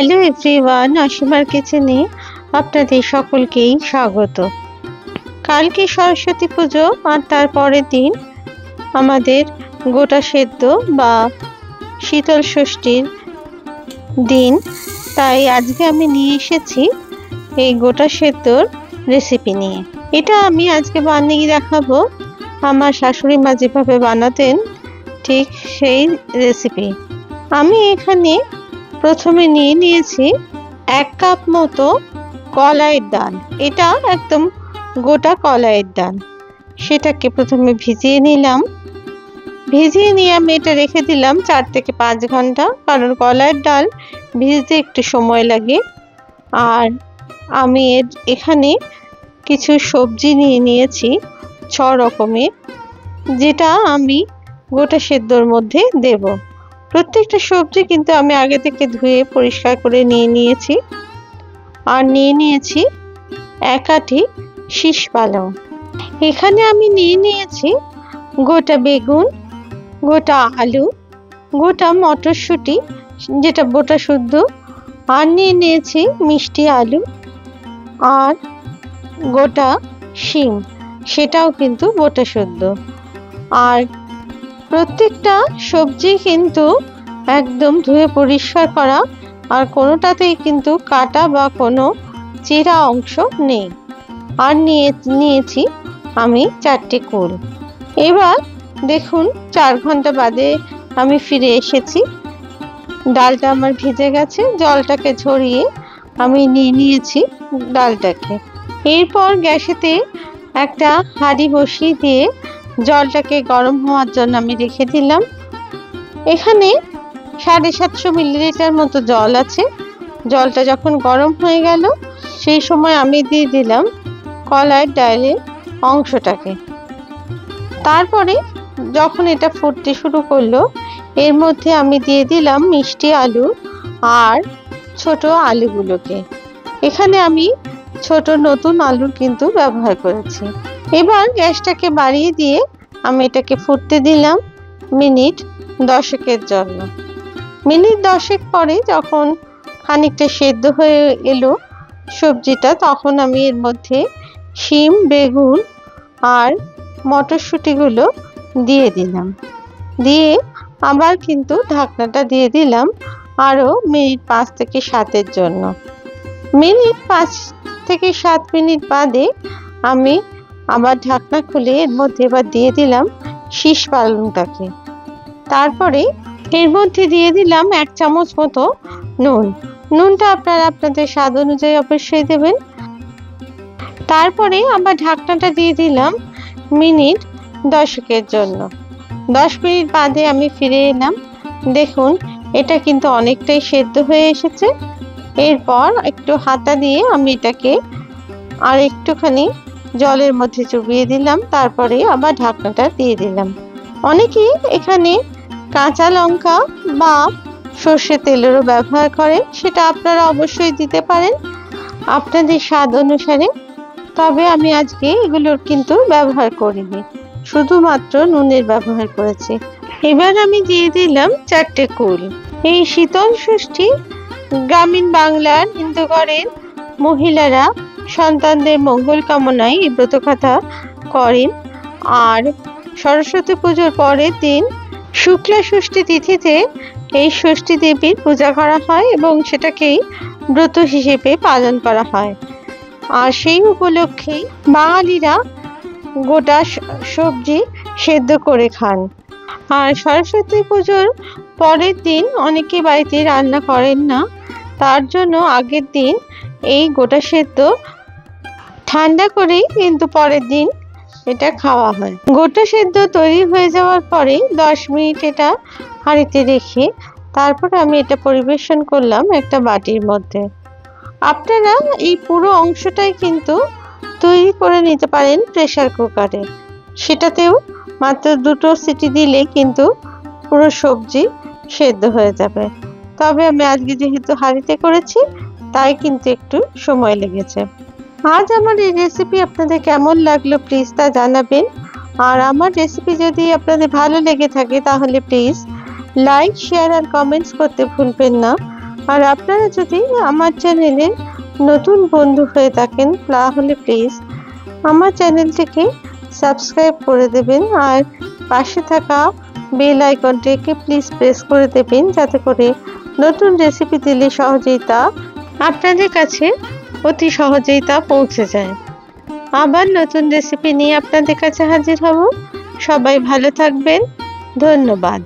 Hello everyone, অসীমার কিচেনে আপনাদের সকলকেই স্বাগত। কালকে সরস্বতী পুজো আর তার পরের দিন আমাদের গোটা সেদ্ধ বা শীতল ষষ্ঠীর দিন, তাই আজকে আমি নিয়ে এসেছি এই গোটা সেদ্ধর রেসিপি নিয়ে। এটা আমি আজকে বানিয়ে দেখাবো আমার শাশুড়ি মা যেভাবে বানাতেন ঠিক সেই রেসিপি। আমি এখানে প্রথমে নিয়ে নিয়েছি 1 কাপ মতো কলাইয়ের ডাল। এটা একদম গোটা কলাইয়ের ডাল। সেটাকে প্রথমে ভিজিয়ে নিলাম। ভিজিয়ে নিয়ে আমি এটা রেখে দিলাম 4 থেকে 5 ঘন্টা, কারণ কলাইয়ের ডাল ভিজতে একটু সময় লাগে। আর আমি এখানে কিছু সবজি নিয়ে নিয়েছি 6 রকমের, যেটা আমি গোটা সেদ্ধর মধ্যে দেব। প্রত্যেকটা সবজি কিন্তু আমি আগে থেকে ধুয়ে পরিষ্কার করে নিয়ে নিয়েছি। আর নিয়ে নিয়েছি 1 আঁটি শীষ পালং। এখানে আমি নিয়ে নিয়েছি গোটা বেগুন, গোটা আলু, গোটা মটরশুঁটি যেটা বোটা শুদ্ধ, আর নিয়ে নিয়েছি মিষ্টি আলু আর গোটা শিম, সেটাও কিন্তু বোটা শুদ্ধ। আর প্রত্যেকটা সবজি কিন্তু একদম ধুয়ে পরিষ্কার করা, আর কোনোটাতেই কিন্তু কাটা বা কোনো চেরা অংশ নেই। আর নিয়েছি আমি 4টে কুল। এবার দেখুন 4 ঘন্টা বাদে আমি ফিরে এসেছি। ডালটা আমার ভিজে গেছে, জলটাকে ঝরিয়ে আমি নিয়ে নিয়েছি ডালটাকে। এরপর গ্যাসেতে একটা হাঁড়ি বসিয়ে দিয়ে জলটাকে গরম হওয়ার জন্য আমি রেখে দিলাম। এখানে 750 মিলিলিটার মতো জল আছে। জলটা যখন গরম হয়ে গেল, সেই সময় আমি দিয়ে দিলাম কলাইয়ের ডালের অংশটাকে। তারপরে যখন এটা ফুটতে শুরু করলো, এর মধ্যে আমি দিয়ে দিলাম মিষ্টি আলু আর ছোট আলুগুলোকে। এখানে আমি ছোট নতুন আলু কিন্তু ব্যবহার করেছি। এবার গ্যাসটাকে বাড়িয়ে দিয়ে আমি এটাকে ফুটতে দিলাম মিনিট 10-এর জন্য। মিনিট 10 পরে যখন খানিকটা সেদ্ধ হয়ে এলো সবজিটা, তখন আমি এর মধ্যে শিম, বেগুন আর মটরশুঁটিগুলো দিয়ে দিলাম। দিয়ে আবার কিন্তু ঢাকনাটা দিয়ে দিলাম আরও মিনিট 5 থেকে 7-এর জন্য। মিনিট 5 থেকে 7 মিনিট বাদে আমি আবার ঢাকনা খুলে এর মধ্যে এবার দিয়ে দিলাম শীষ পালংটাকে। তারপরে এর মধ্যে দিয়ে দিলাম 1 চামচ মতো নুন। নুনটা আপনারা আপনাদের স্বাদ অনুযায়ী অবশ্যই দেবেন। তারপরে আবার ঢাকনাটা দিয়ে দিলাম মিনিট 10-এর জন্য। 10 মিনিট বাদে আমি ফিরে এলাম। দেখুন এটা কিন্তু অনেকটাই সেদ্ধ হয়ে এসেছে। এরপর একটু হাতা দিয়ে আমি এটাকে আর একটুখানি জলের মধ্যে চুবিয়ে দিলাম। তারপরে আবার ঢাকনাটা দিয়ে দিলাম। অনেকেই এখানে কাঁচা লঙ্কা বা সর্ষের তেলেরও ব্যবহার করে, সেটা আপনারা অবশ্যই দিতে পারেন আপনাদের স্বাদ অনুসারে। তবে আমি আজকে এগুলোর কিন্তু ব্যবহার করিনি, শুধুমাত্র নুনের ব্যবহার করেছি। এবার আমি দিয়ে দিলাম 4টে কুল। এই শীতল ষষ্ঠী গ্রামীণ বাংলার হিন্দু ঘরের মহিলারা সন্তানদের মঙ্গল কামনায় এই ব্রতকথা করেন। আর সরস্বতী পুজোর পরের দিন শুক্লা ষষ্ঠী তিথিতে এই ষষ্ঠী দেবীর পূজা করা হয় এবং সেটাকেই ব্রত হিসেবে পালন করা হয়। আর সেই উপলক্ষেই বাঙালিরা গোটা সবজি সেদ্ধ করে খান। আর সরস্বতী পুজোর পরের দিন অনেকে বাড়িতে রান্না করেন না, তার জন্য আগের দিন এই গোটা সেদ্ধ ঠান্ডা করেই কিন্তু পরের দিন এটা খাওয়া হয়। গোটা সেদ্ধ তৈরি হয়ে যাওয়ার পরে 10 মিনিট এটা হাঁড়িতে রেখে তারপরে আমি এটা পরিবেশন করলাম একটা বাটির মধ্যে। আপনারা এই পুরো অংশটাই কিন্তু তৈরি করে নিতে পারেন প্রেসার কুকারে। সেটাতেও মাত্র 2টো সিটি দিলে কিন্তু পুরো সবজি সেদ্ধ হয়ে যাবে। তবে আমি আজকে যেহেতু হাঁড়িতে করেছি, তাই কিন্তু একটু সময় লেগেছে। আজ আমার এই রেসিপি আপনাদের কেমন লাগলো প্লিজ তা জানাবেন। আর আমার রেসিপি যদি আপনাদের ভালো লেগে থাকে তাহলে প্লিজ লাইক, শেয়ার আর কমেন্টস করতে ভুলবেন না। আর আপনারা যদি আমার চ্যানেলের নতুন বন্ধু হয়ে থাকেন তাহলে প্লিজ আমার চ্যানেলটিকে সাবস্ক্রাইব করে দেবেন আর পাশে থাকা বেল আইকনটিকে প্লিজ প্রেস করে দেবেন, যাতে করে নতুন রেসিপি দিলে সহজেই তা আপনাদের কাছে অতি সহজেই তা পৌঁছে যায়। আবার নতুন রেসিপি নিয়ে আপনাদের কাছে হাজির হব। সবাই ভালো থাকবেন। ধন্যবাদ।